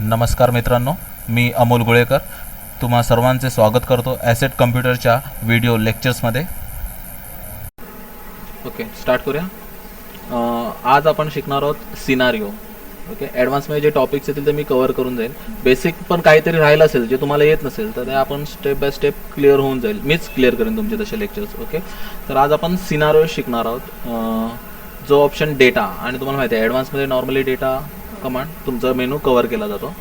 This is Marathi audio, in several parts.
नमस्कार मित्रांनो, मी अमोल गुळेकर तुम्हा सर्वांचे स्वागत करतो ॲसेट कम्प्युटरच्या व्हिडिओ लेक्चर्समध्ये. ओके, स्टार्ट करूया. आज आपण शिकणार आहोत सिनारिओ. ओके, ॲडव्हान्समध्ये जे टॉपिक्स येतील ते मी कव्हर करून जाईल. बेसिक पण काहीतरी राहिलं असेल जे तुम्हाला येत नसेल तर ते आपण स्टेप बाय स्टेप क्लिअर होऊन जाईल. मीच क्लिअर करेन तुमचे तसे लेक्चर्स. ओके, तर आज आपण सिनारिओ शिकणार आहोत. जो ऑप्शन डेटा, आणि तुम्हाला माहिती आहे ॲडव्हान्समध्ये नॉर्मली डेटा कमांड तुमचा मेनू कव्हर केला जातो.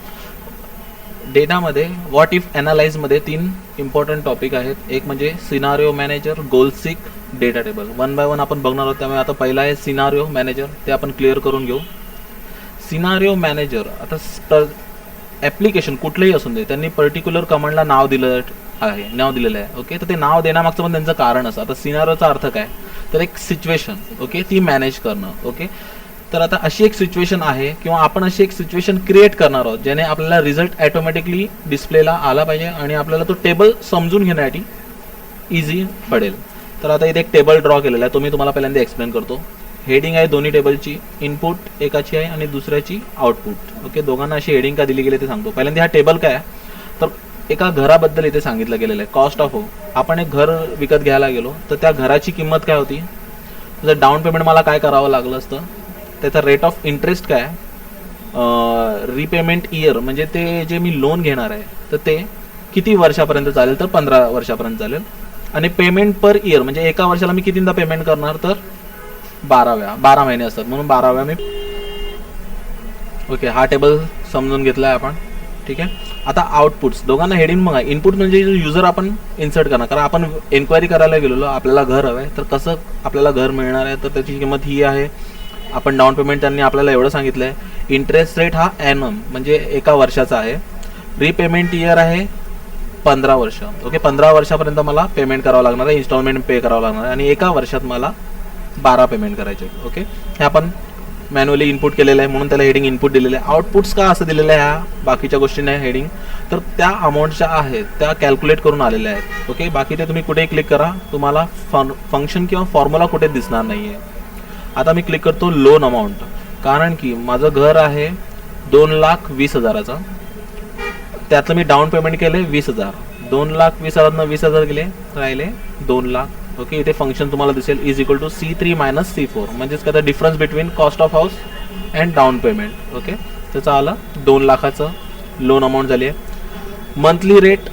डेटामध्ये व्हॉट इफ ॲनालाइजमध्ये 3 इम्पॉर्टंट टॉपिक आहेत. एक म्हणजे scenario manager, goal sick, data table. One by one आपण बघणार आहोत. त्यामुळे आता पहिला आहे सिनारिओ मॅनेजर, ते आपण क्लिअर करून घेऊ. सिनारिओ मॅनेजर, आता ॲप्लिकेशन कुठलंही असून दे, त्यांनी पर्टिक्युलर कमांडला नाव दिलेलं आहे. ओके, तर ते नाव देण्यामागचं पण त्यांचं कारण असं. आता सिनारिओचा अर्थ काय, तर एक सिच्युएशन, ओके, ती मॅनेज करणं. ओके, तर आता अशी एक सिच्युएशन आहे किंवा आपण अशी एक सिच्युएशन क्रिएट करणार आहोत ज्याने आपल्याला रिझल्ट ॲटोमॅटिकली डिस्प्लेला आला पाहिजे आणि आपल्याला तो टेबल समजून घेण्यासाठी इझी पडेल. तर आता इथे एक टेबल ड्रॉ केलेला आहे, तो मी तुम्हाला पहिल्यांदा एक्सप्लेन करतो. हेडिंग आहे दोन्ही टेबलची, इनपुट एकाची आहे आणि दुसऱ्याची आउटपुट. ओके, दोघांना अशी हेडिंग का दिली गेली ते सांगतो. पहिल्यांदा हा टेबल काय आहे, तर एका घराबद्दल इथे सांगितलं गेलेलं आहे. कॉस्ट ऑफ होम, आपण एक घर विकत घ्यायला गेलो तर त्या घराची किंमत काय होती, जर डाऊन पेमेंट मला काय करावं लागलं असतं, त्याचा रेट ऑफ इंटरेस्ट काय, रिपेमेंट इयर म्हणजे ते जे मी लोन घेणार आहे तर ते किती वर्षापर्यंत चालेल, तर 15 वर्षापर्यंत चालेल. आणि पेमेंट पर इयर म्हणजे एका वर्षाला मी कितींदा पेमेंट करणार, तर 12 महिने असतात म्हणून 12 मी. ओके, हा टेबल समजून घेतला आहे आपण. ठीक आहे, आता आउटपुट्स दोघांना हेडिंग बघा. इनपुट म्हणजे युजर आपण इन्सर्ट करणार, कारण आपण एन्क्वायरी करायला गेलेलो, आपल्याला घर हवं आहे, तर कसं आपल्याला घर मिळणार आहे, तर त्याची किंमत ही आहे. आपण डाऊन पेमेंट त्यांनी आपल्याला एवढं सांगितलं आहे. इंटरेस्ट रेट हा ॲनम म्हणजे एका वर्षाचा आहे. रिपेमेंट इयर आहे 15 वर्ष. ओके, 15 वर्षापर्यंत मला पेमेंट करावं लागणार आहे, इन्स्टॉलमेंट पे करावं लागणार आहे, आणि एका वर्षात मला 12 पेमेंट करायचे. ओके, हे आपण मॅन्युअली इनपुट केलेलं आहे म्हणून त्याला हेडिंग इनपुट दिलेलं आहे. आउटपुट्स का असं दिलेलं आहे, ह्या बाकीच्या गोष्टी नाही हेडिंग, तर त्या अमाऊंटच्या आहेत त्या कॅल्क्युलेट करून आलेल्या आहेत. ओके, बाकी ते तुम्ही कुठेही क्लिक करा, तुम्हाला फंक्शन किंवा फॉर्म्युला कुठे दिसणार नाही आहे. आता मी क्लिक करतो लोन अमाऊंट, कारण की माझं घर आहे 2,20,000चं, त्यातलं मी डाऊन पेमेंट केले 20,000. 2,20,000 20,000 गेले, राहिले 2 लाख. ओके, इथे फंक्शन तुम्हाला दिसेल is equal to C3 - C4 म्हणजेच काय, तर difference between cost of house and down payment. Okay, त्याचं आलं 2 लाखाचं लोन अमाऊंट झाली आहे. Monthly rate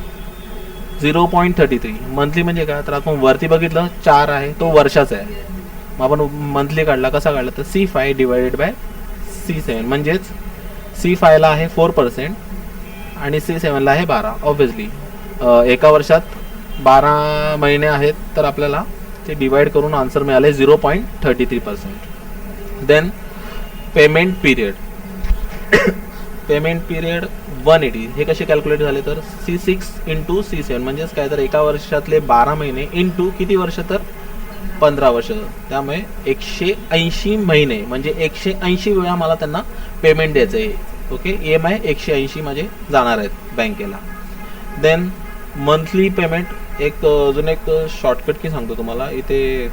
0.33. मंथली म्हणजे काय, तर आपण वरती बघितलं 4 आहे, तो वर्षाचा आहे. मग आपण मंथली काढला, कसा काढला, तर C5 डिवायडेड बाय C7 म्हणजेच C5 ला आहे 4% आणि C7 ला आहे 12. ऑब्व्हियसली एका वर्षात 12 महिने आहेत, तर आपल्याला ते डिवाइड करून आन्सर मिळाले 0.33%. Then payment period payment period 180. हे कसे कॅल्क्युलेट झाले, तर C6 × C7 म्हणजेच काय, तर एका वर्षातले 12 महिने इंटू किती वर्ष, तर 15 वर्ष. त्यामुळे 180 महिने म्हणजे 180 वेळा मला त्यांना पेमेंट द्यायचं आहे. ओके, EMI 180 माझे जाणार आहेत बँकेला. देन मंथली पेमेंट, एक अजून एक शॉर्टकट की सांगतो तुम्हाला. इथे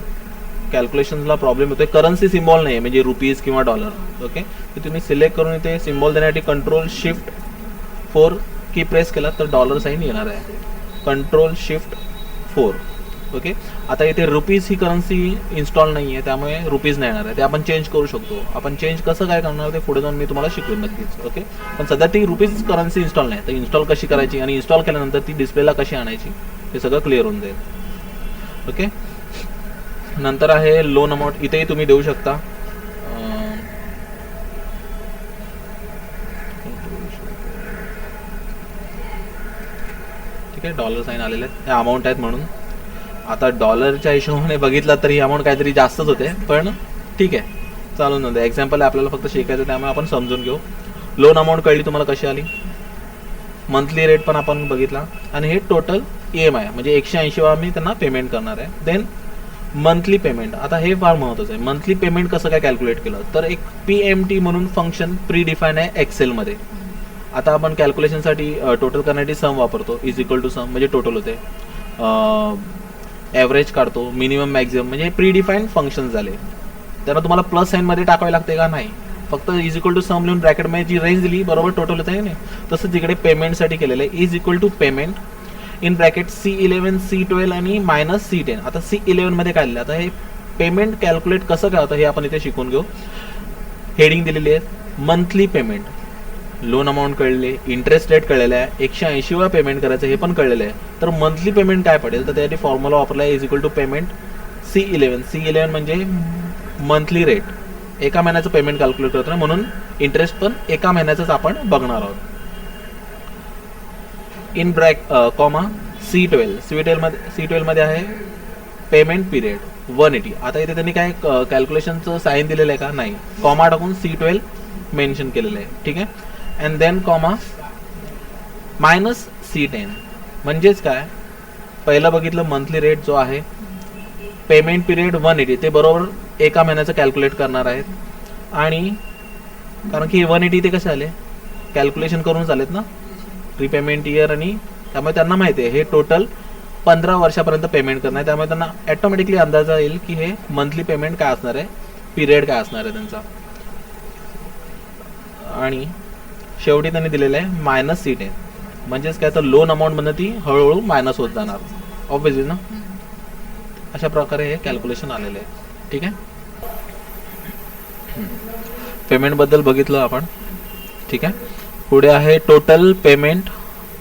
कॅल्क्युलेशनला प्रॉब्लेम होतो, करन्सी सिम्बॉल नाही आहे म्हणजे रुपीज किंवा डॉलर. ओके, तर तुम्ही सिलेक्ट करून इथे सिम्बॉल देण्यासाठी Ctrl+Shift+4 की प्रेस केला तर डॉलर साईन येणार आहे. Ctrl+Shift+4. ओके, आता इथे रुपीज ही करन्सी इन्स्टॉल नाही आहे त्यामुळे रुपीज नाही येणार आहे. ते आपण चेंज करू शकतो. आपण चेंज कसं काय करणार ते पुढे जाऊन मी तुम्हाला शिकवेन नक्कीच. ओके, पण सध्या ती रुपीज करन्सी इन्स्टॉल नाही, तर इन्स्टॉल कशी करायची आणि इन्स्टॉल केल्यानंतर ती डिस्प्लेला कशी आणायची हे सगळं क्लिअर होऊन जाईल. ओके, नंतर आहे लोन अमाऊंट. इथेही तुम्ही देऊ शकता. ठीक आहे, डॉलर साईन आलेले आहेत, हे अमाऊंट आहेत म्हणून. आता डॉलरच्या हिशोबाने बघितला तर ही अमाऊंट काहीतरी जास्तच होते, पण ठीक आहे चालून जाऊ दे. एक्झाम्पल आपल्याला फक्त शिकायचं, त्यामुळे आपण समजून घेऊ. लोन अमाऊंट कळली तुम्हाला कशी आली. मंथली रेट पण आपण बघितला, आणि हे टोटल EMI म्हणजे 180 वेळा मी त्यांना पेमेंट करणार आहे. देन मंथली पेमेंट, आता हे फार महत्त्वाचं आहे. मंथली पेमेंट कसं काय कॅल्क्युलेट केलं, तर एक PMT म्हणून फंक्शन प्री डिफाईन आहे एक्सेलमध्ये. आता आपण कॅल्क्युलेशनसाठी टोटल करण्यासाठी सम वापरतो, इज इक्वल टू सम म्हणजे टोटल होते. ॲव्हरेज काढतो, मिनिमम मॅक्झिमम म्हणजे प्री डिफाईन फंक्शन झाले. त्यांना तुम्हाला प्लस साईनमध्ये टाकावे लागते का, नाही, फक्त इज इक्वल टू सम लिहून ब्रॅकेटमध्ये जी रेंज दिली बरोबर टोटल होत आहे नाही. तसं तिकडे पेमेंटसाठी केलेलं आहे, is equal to payment in bracket C11 C12 आणि मायनस C10. आता C11 मध्ये काय लिहिलं, आता हे पेमेंट कॅल्क्युलेट कसं काय होतं हे आपण इथे शिकून घेऊ. हेडिंग दिलेली आहे मंथली पेमेंट, लोन अमाऊंट कळले, इंटरेस्ट रेट कळलेला आहे, 180 वेळा पेमेंट करायचं हे पण कळलेलं आहे. तर मंथली पेमेंट काय पडेल, तर त्यासाठी फॉर्म्युला वापरला आहे is equal to payment C11 म्हणजे मंथली रेट, एका महिन्याचं पेमेंट कॅल्क्युलेट करतो, म्हणून इंटरेस्ट पण एका महिन्याचंच आपण बघणार आहोत. इन कॉमा C12 मध्ये आहे पेमेंट पिरियड 180. आता इथे त्यांनी काय कॅल्क्युलेशनचं साईन दिलेलं आहे का, नाही, कॉमा टाकून C12 मेन्शन केलेलं आहे. ठीक आहे. And then comma minus C10 म्हणजेच काय, पहिलं बघितलं मंथली रेट जो आहे, पेमेंट पिरियड 180 ते बरोबर एका महिन्याचं कॅल्क्युलेट करणार आहेत. आणि कारण की 180 ते कसे आले, कॅल्क्युलेशन करून चालेत ना, प्रीपेमेंट इयर, आणि त्यामुळे त्यांना माहिती आहे हे टोटल 15 वर्षापर्यंत पेमेंट करणार आहे. त्यामुळे त्यांना ॲटोमॅटिकली अंदाजा येईल की हे मंथली पेमेंट काय असणार आहे, पिरियड काय असणार आहे त्यांचा. आणि शेवटी त्यांनी दिलेलं आहे मायनस C10 म्हणजेच काय, तर लोन अमाऊंटमधनं ती हळूहळू मायनस होत जाणार ऑब्व्हियसली ना. अशा प्रकारे हे कॅल्क्युलेशन आलेलं आहे. ठीक आहे. पेमेंट बद्दल बघितलं आपण. ठीक आहे. पुढे आहे टोटल पेमेंट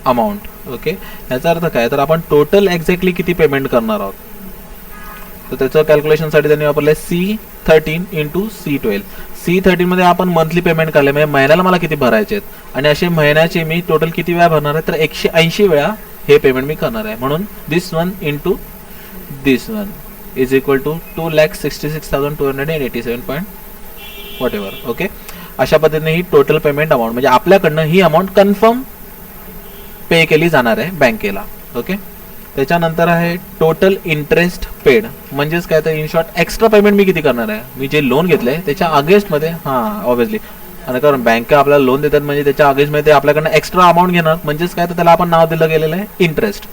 अमाऊंट. ओके, याचा अर्थ काय, तर आपण टोटल एक्झॅक्टली किती पेमेंट करणार आहोत, तर त्याचं कॅल्क्युलेशनसाठी त्यांनी वापरलं C13 इंटू C12. C13 मध्ये आपण मंथली पेमेंट काढले, म्हणजे महिन्याला मला किती भरायचे आहेत, आणि असे महिन्याचे मी टोटल किती वेळा भरणार आहे, तर 180 वेळा हे पेमेंट मी करणार आहे. म्हणून this one into this one is equal to 2,66,287 whatever. Okay, अशा पद्धतीने ही टोटल पेमेंट अमाऊंट, म्हणजे आपल्याकडनं ही अमाऊंट कन्फर्म पे केली जाणार आहे बँकेला. ओके, त्याच्यानंतर आहे टोटल इंटरेस्ट पेड, म्हणजेच काय, तर इन शॉर्ट एक्स्ट्रा पेमेंट मी किती करणार आहे, मी जे लोन घेतलंय त्याच्या अगेन्स्टमध्ये. हां, ऑब्व्हियसली, आणि कारण बँका आपल्याला लोन देतात म्हणजे त्याच्या अगेन्स्टमध्ये आपल्याकडनं एक्स्ट्रा अमाऊंट घेणार, म्हणजेच काय, तर त्याला आपण नाव दिलं गेलेलं आहे इंटरेस्ट.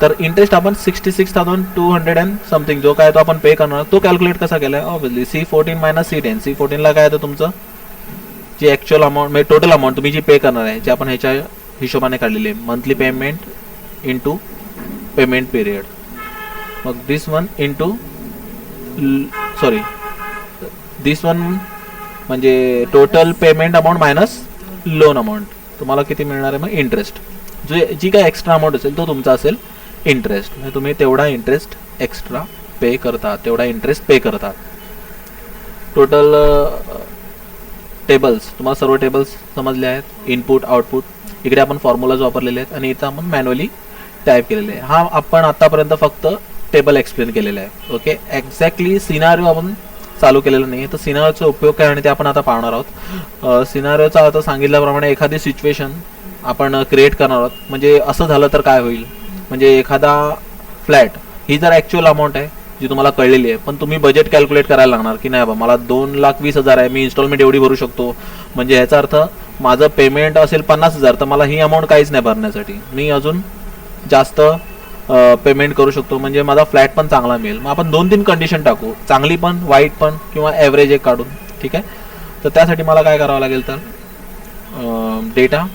तर इंटरेस्ट आपण 66,200 अँड समथिंग जो काय तो आपण पे करणार, तो कॅल्क्युलेट कसा केलाय, obviously C14 minus C10. C14 काय तर तुमचं जी ॲक्च्युअल अमाऊंट, म्हणजे टोटल अमाऊंट तुम्ही जी पे करणार आहे, जे आपण ह्याच्या हिशोबाने काढलेली आहे, monthly payment into payment period. मग दिस वन इंटू दिस वन म्हणजे total payment amount minus loan amount, तुम्हाला किती मिळणार आहे, मग इंटरेस्ट, जी काय एक्स्ट्रा अमाऊंट असेल तो तुमचा असेल इंटरेस्ट, म्हणजे तुम्ही तेवढा इंटरेस्ट एक्स्ट्रा पे करतात, तेवढा इंटरेस्ट पे करतात. टोटल टेबल्स, तुम्हाला सर्व टेबल्स समजले आहेत, इनपुट आउटपुट. इकडे आपण फॉर्म्युलाज वापरलेले आहेत आणि इथं आपण मॅन्युअली टाईप केलेले आहे. हा आपण आतापर्यंत फक्त टेबल एक्सप्लेन केलेला आहे. ओके, एक्झॅक्टली सिनारिओ आपण चालू केलेलं नाही, तर सिनारिओचा उपयोग काय आणि ते आपण आता पाहणार आहोत. सिनारिओचा आता सांगितल्याप्रमाणे एखादी सिच्युएशन आपण क्रिएट करणार आहोत, म्हणजे असं झालं तर काय होईल, म्हणजे एखादा फ्लॅट ही जर ॲक्च्युअल अमाऊंट आहे जी तुम्हाला कळलेली आहे, पण तुम्ही बजेट कॅल्क्युलेट करायला लागणार की नाही बाबा मला 2,20,000 आहे, मी इन्स्टॉलमेंट एवढी भरू शकतो, म्हणजे ह्याचा अर्थ माझं पेमेंट असेल 50,000, तर मला ही अमाऊंट काहीच नाही भरण्यासाठी, मी अजून जास्त पेमेंट करू शकतो, म्हणजे माझा फ्लॅट पण चांगला मिळेल. मग आपण 2-3 कंडिशन टाकू, चांगली पण, वाईट पण, किंवा ॲव्हरेज एक काढून. ठीक आहे. तर त्यासाठी मला काय करावं लागेल, तर डेटा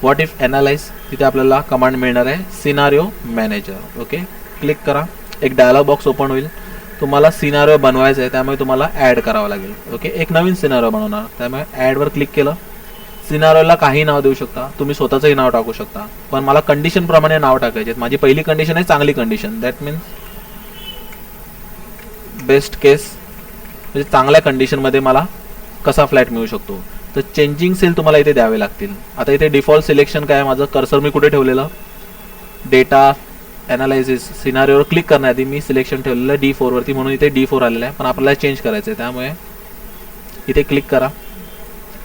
व्हॉट इफ ॲनालाइज, तिथे आपल्याला कमांड मिळणार आहे सिनारिओ मॅनेजर. ओके, क्लिक करा, एक डायलॉग बॉक्स ओपन होईल. तुम्हाला सिनारिओ बनवायचा आहे, त्यामुळे तुम्हाला ॲड करावं लागेल. ओके, एक नवीन सिनारिओ बनवणार, त्यामुळे ॲडवर क्लिक केलं. सिनारिओला काही नाव देऊ शकता, तुम्ही स्वतःचंही नाव टाकू शकता, पण मला कंडिशन प्रमाणे नाव टाकायचे. माझी पहिली कंडिशन आहे चांगली कंडिशन, दॅट मीन्स बेस्ट केस, म्हणजे चांगल्या कंडिशनमध्ये मला कसा फ्लॅट मिळू शकतो. तर चेंजिंग सेल तुम्हाला इथे द्यावे लागतील. आता इथे डिफॉल्ट सिलेक्शन काय आहे, माझं कर्सर मी कुठे ठेवलेलं, डेटा ॲनालायसिस सिनारिओवर क्लिक करण्याआधी मी सिलेक्शन ठेवलेलं D4 वरती, म्हणून इथे D4 आलेलं आहे, पण आपल्याला चेंज करायचं आहे, त्यामुळे इथे क्लिक करा.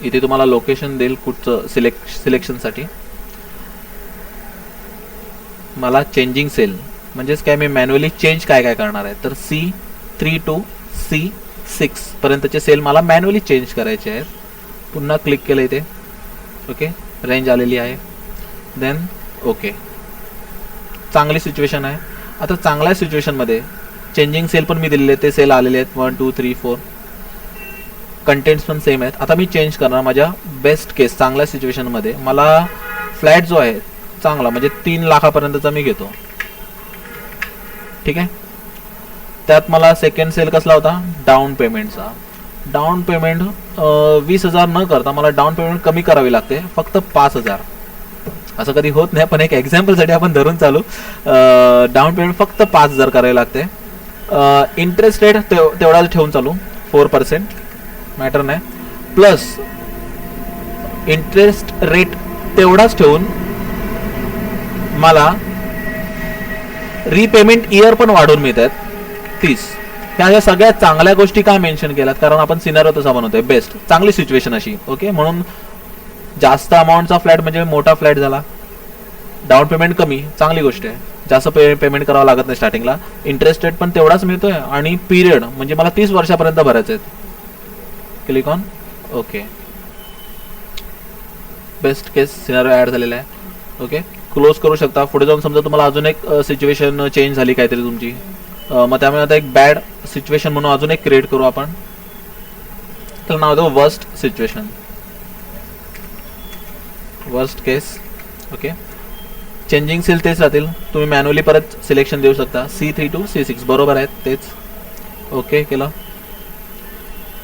इथे तुम्हाला लोकेशन देईल कुठचं सिलेक्शनसाठी. मला चेंजिंग सेल म्हणजेच काय, मी मॅन्युअली चेंज काय काय करणार आहे, तर C3 to C6 पर्यंतचे सेल मला मॅन्युअली चेंज करायचे आहेत. पुन्हा क्लिक केलं इथे. ओके, रेंज आलेली आहे. देन ओके, चांगली सिच्युएशन आहे. आता चांगल्या सिच्युएशनमध्ये चेंजिंग सेल पण मी दिलेले आहेत, ते सेल आलेले आहेत 1 2 3 4. कंटेंट्स पण सेम आहेत. आता मी चेंज करणार माझ्या बेस्ट केस, चांगल्या सिच्युएशनमध्ये मला फ्लॅट जो आहे चांगला म्हणजे 3 लाखापर्यंतचा मी घेतो. ठीक आहे. त्यात मला सेकंड सेल कसला होता, डाऊन पेमेंटचा. डाऊन पेमेंट 20,000 न करता मला डाऊन पेमेंट कमी करावी लागते, फक्त 5,000. असं कधी होत नाही, पण एक एक्झाम्पलसाठी आपण धरून चालू. डाऊन पेमेंट फक्त 5,000 करावी लागते. इंटरेस्ट रेट तेवढाच ठेवून चालू, 4%, मॅटर नाही. प्लस इंटरेस्ट रेट तेवढाच ठेवून मला रिपेमेंट इयर पण वाढवून मिळतात 30. ह्या सगळ्यात चांगल्या गोष्टी का मेन्शन केल्यात, कारण आपण सिनारिओ तसा बनवतोय बेस्ट, चांगली सिच्युएशन अशी. ओके, म्हणून जास्त अमाऊंटचा फ्लॅट म्हणजे मोठा फ्लॅट झाला, डाऊन पेमेंट कमी, चांगली गोष्ट आहे. जास्त पेमेंट करावं लागत नाही स्टार्टिंगला. इंटरेस्ट रेट पण तेवढाच मिळतोय आणि पिरियड म्हणजे मला 30 वर्षापर्यंत भरायचे आहेत. Click on okay. Best case scenario add झालेला आहे. ओके, क्लोज करू शकता. पुढे जाऊन समजा तुम्हाला अजून एक सिच्युएशन चेंज झाली काहीतरी तुमची, मग त्यामुळे आता एक बॅड सिच्युएशन म्हणून अजून एक क्रिएट करू आपण. त्याला नाव देऊ वर्स्ट सिच्युएशन, वर्स्ट केस. ओके, चेंजिंग सेल तेच राहतील, तुम्ही मॅन्युअली परत सिलेक्शन देऊ शकता. C3 to C6 बरोबर आहेत तेच. ओके केलं.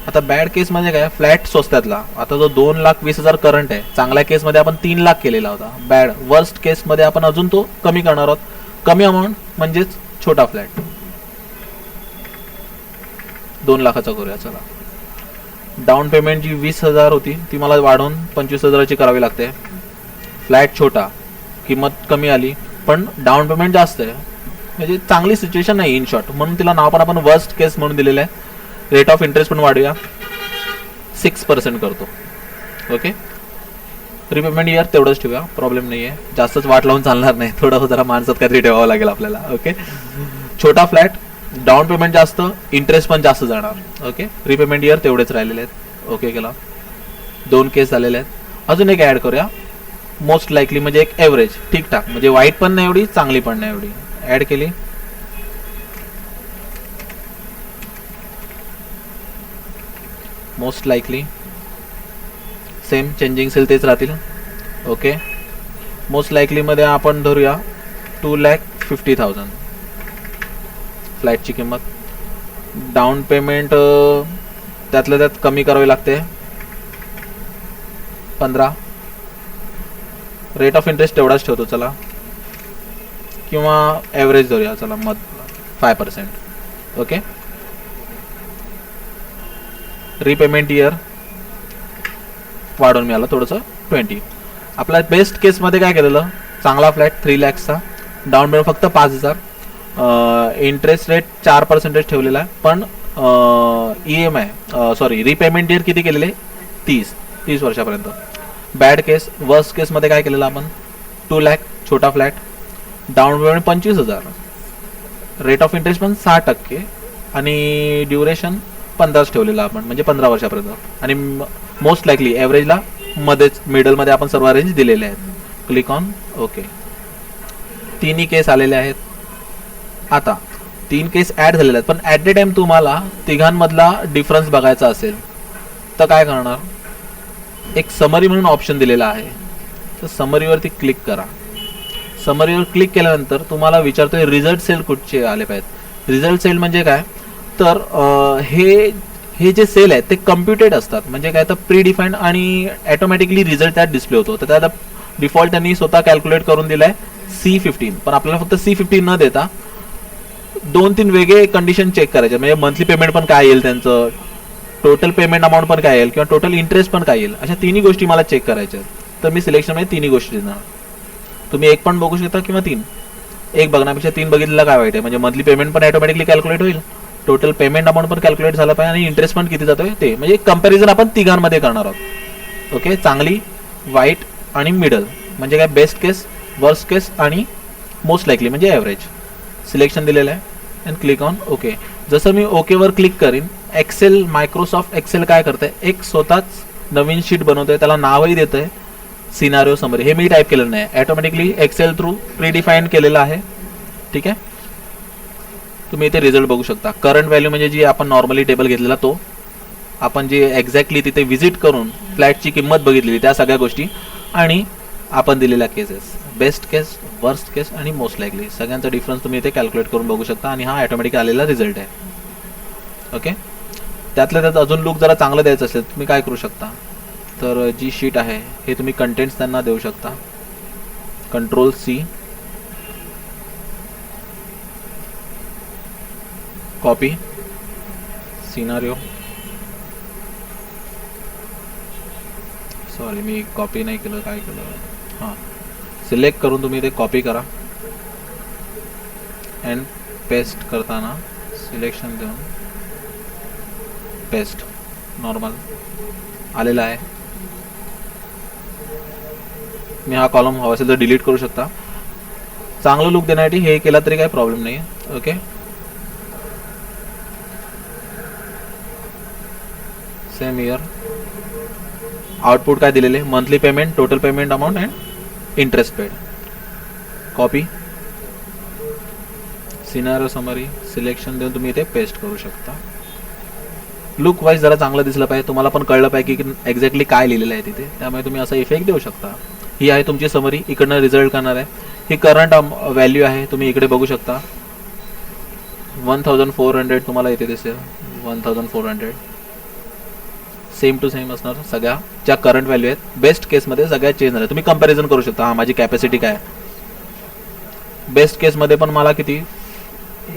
आता बॅड केस म्हणजे काय, फ्लॅट स्वस्तातला. आता जो 2,20,000 करंट आहे, चांगल्या केसमध्ये आपण 3 लाख केलेला होता. बॅड वर्स्ट केसमध्ये आपण अजून तो कमी करणार आहोत. कमी अमाऊंट म्हणजेच छोटा फ्लॅट, 2 लाखाचा करूया. चला, डाऊन पेमेंट जी 20,000 होती ती मला वाढवून 25,000ची करावी लागते. फ्लॅट छोटा, किंमत कमी आली पण डाऊन पेमेंट जास्त आहे, म्हणजे चांगली सिच्युएशन नाही इन शॉर्ट. म्हणून तिला नाव पण आपण वर्स्ट केस म्हणून दिलेलं आहे. रेट ऑफ इंटरेस्ट पण वाढूया, 6% करतो. ओके, रिपेमेंट इयर तेवढंच ठेवूया, प्रॉब्लेम नाही आहे. जास्तच वाट लावून चालणार नाही, थोडं जरा माणसात काहीतरी ठेवावं लागेल आपल्याला. ओके, छोटा फ्लॅट, डाऊन पेमेंट जास्त, इंटरेस्ट पण जास्त जाणार. ओके, रिपेमेंट इयर तेवढेच राहिलेले आहेत. ओके केला, 2 केस झालेले आहेत. अजून एक ऍड करूया, मोस्ट लाईकली म्हणजे एक एव्हरेज, ठीकठाक, म्हणजे वाईट पण नाही एवढी, चांगली पण नाही एवढी. ऍड केली. Most likely same, changing cell तेच राहतील. ओके, मोस्ट लाईकली मध्ये आपण धरूया 2,50,000 फ्लॅटची किंमत. डाऊन पेमेंट त्यातल्या त्यात कमी करावी लागते, 15. रेट ऑफ इंटरेस्ट तेवढाच ठेवतो चला, किंवा ॲव्हरेज धरूया चला, मग 5%. ओके, रिपेमेंट इयर वाढवून मिळालं थोडंसं, 20. आपल्या बेस्ट केसमध्ये काय केलेलं, चांगला फ्लॅट 3 लाखचा, डाऊन पेमेंट फक्त 5,000, इंटरेस्ट रेट 4% ठेवलेला आहे, पण EMI सॉरी रिपेमेंट इयर किती केलेले, 30 वर्षापर्यंत. बॅड केस, वर्स्ट केसमध्ये काय केलेलं आपण, 2 लाख, छोटा flat, down payment 25,000, rate of interest पण 6% आणि ड्युरेशन 15 ठेवलेला आपण, म्हणजे 15 वर्षापर्यंत. आणि मोस्ट लाईकली ॲव्हरेजला मध्येच मिडलमध्ये आपण सर्व रेंज दिलेले आहेत. Click on okay. 3 केस आलेले आहेत. आता 3 केस ॲड झालेले आहेत, पण ॲट द टाइम तुम्हाला तिघांमधला डिफरन्स बघायचा असेल तर काय करणार, एक समरी म्हणून ऑप्शन दिलेला आहे, तर समरीवरती क्लिक करा. समरीवर क्लिक केल्यानंतर तुम्हाला विचारतोय रिझल्ट सेल कुठचे आले पाहिजेत. रिझल्ट सेल म्हणजे काय, तर हे जे सेल आहेत ते कम्प्युटेड असतात, म्हणजे काय तर प्री डिफाईन्ड आणि ऑटोमॅटिकली रिझल्ट त्यात डिस्प्ले होतो. तर त्यात डिफॉल्ट त्यांनी स्वतः कॅल्क्युलेट करून दिलाय C15, पण आपल्याला फक्त C15 न देता 2-3 वेगळे कंडिशन चेक करायचे, म्हणजे मंथली पेमेंट पण काय येईल त्यांचं, टोटल पेमेंट अमाऊंट पण काय येईल, किंवा टोटल इंटरेस्ट पण काय येईल, अशा 3 गोष्टी मला चेक करायच्या आहेत. तर मी सिलेक्शनमध्ये 3 गोष्टी देणार. तुम्ही एक पण बघू शकता किंवा 3. एक बघण्यापेक्षा 3 बघितलेला काय वाईट आहे, म्हणजे मंथली पेमेंट पण ऑटोमॅटिकली कॅल्क्युलेट होईल, टोटल पेमेंट अमाऊंट पण कॅल्क्युलेट झाला पाहिजे, आणि इंटरेस्ट पण किती जातोय ते, म्हणजे कंपॅरिझन आपण तिघांमध्ये करणार आहोत. ओके, चांगली, वाईट आणि मिडल, म्हणजे काय बेस्ट केस, वर्स्ट केस आणि मोस्ट लाईकली म्हणजे ॲव्हरेज. सिलेक्शन दिलेलं आहे अँड क्लिक ऑन ओके. जसं मी ओकेवर क्लिक करीन, एक्सेल, मायक्रोसॉफ्ट एक्सेल काय करतंय, एक स्वतःच नवीन शीट बनवतोय, त्याला नावही देतंय सिनारिओ समरी. हे मी टाईप केलेलं नाही, ऑटोमॅटिकली एक्सेल थ्रू प्रीडिफाईन केलेलं आहे. ठीक आहे, तुम्ही इथे रिझल्ट बघू शकता. करंट व्हॅल्यू म्हणजे जी आपण नॉर्मली टेबल घेतलेला तो, आपण जे एक्झॅक्टली तिथे व्हिजिट करून फ्लॅटची किंमत बघितलेली त्या सगळ्या गोष्टी आणि आपण दिलेल्या केसेस, बेस्ट केस, वर्स्ट केस आणि मोस्ट लाईकली सगळ्यांचा डिफरन्स तुम्ही इथे कॅल्क्युलेट करून बघू शकता आणि हा ऑटोमॅटिक आलेला रिझल्ट आहे. ओके, त्यातल्या त्यात अजून लुक जरा चांगलं द्यायचं असेल तुम्ही काय करू शकता, तर जी शीट आहे हे तुम्ही कंटेंट्स त्यांना देऊ शकता. Ctrl+C, कॉपी सिनारिओ, सॉरी मी कॉपी नाही केलं, काय केलं, हां सिलेक्ट करून तुम्ही ते कॉपी करा अँड पेस्ट करताना सिलेक्शन देऊन पेस्ट नॉर्मल आलेला आहे. मी हा कॉलम हवा असेल तर डिलीट करू शकता. चांगलं लुक देण्यासाठी हे केला तरी काही प्रॉब्लेम नाही आहे. ओके, सेम इयर आउटपुट काय दिलेले, monthly payment, total payment amount and interest paid. Copy scenario summary selection देऊन तुम्ही इथे पेस्ट करू शकता. लुक वाईज जरा चांगलं दिसलं पाहिजे, तुम्हाला पण कळलं पाहिजे की एक्झॅक्टली काय लिहिलेलं आहे तिथे, त्यामुळे तुम्ही असा इफेक्ट देऊ शकता. ही आहे तुमची समरी, इकडनं रिझल्ट करणार आहे. ही करंट व्हॅल्यू आहे, तुम्ही इकडे बघू शकता 1400 तुम्हाला इथे दिसेल. 1400 सेम टू सेम असणार सगळ्या ज्या करंट व्हॅल्यू आहेत. बेस्ट केसमध्ये सगळ्या चेंज झाल्या, तुम्ही कंपॅरिझन करू शकता. हा माझी कॅपॅसिटी काय, बेस्ट केसमध्ये पण मला किती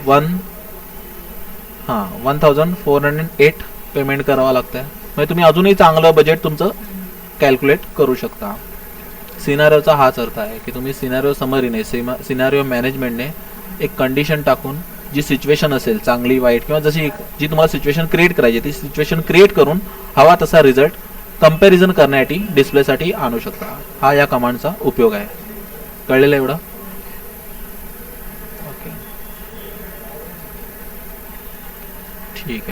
1408 पेमेंट करावं लागतं. म्हणजे तुम्ही अजूनही चांगलं बजेट तुमचं कॅल्क्युलेट करू शकता. सिनारिओचा हाच अर्थ आहे की तुम्ही सिनारिओ समरीने, सिनारिओ मॅनेजमेंटने एक कंडिशन टाकून जी सिच्युएशन असेल चांगली वाईट किंवा जशी जी तुम्हाला सिच्युएशन क्रिएट करायची ती सिच्युएशन क्रिएट करून हवा तसा रिझल्ट कंपॅरिझन करण्यासाठी डिस्प्लेसाठी आणू शकता. हा या कमांडचा उपयोग आहे. कळलेलं एवढं? ओके, ठीक आहे.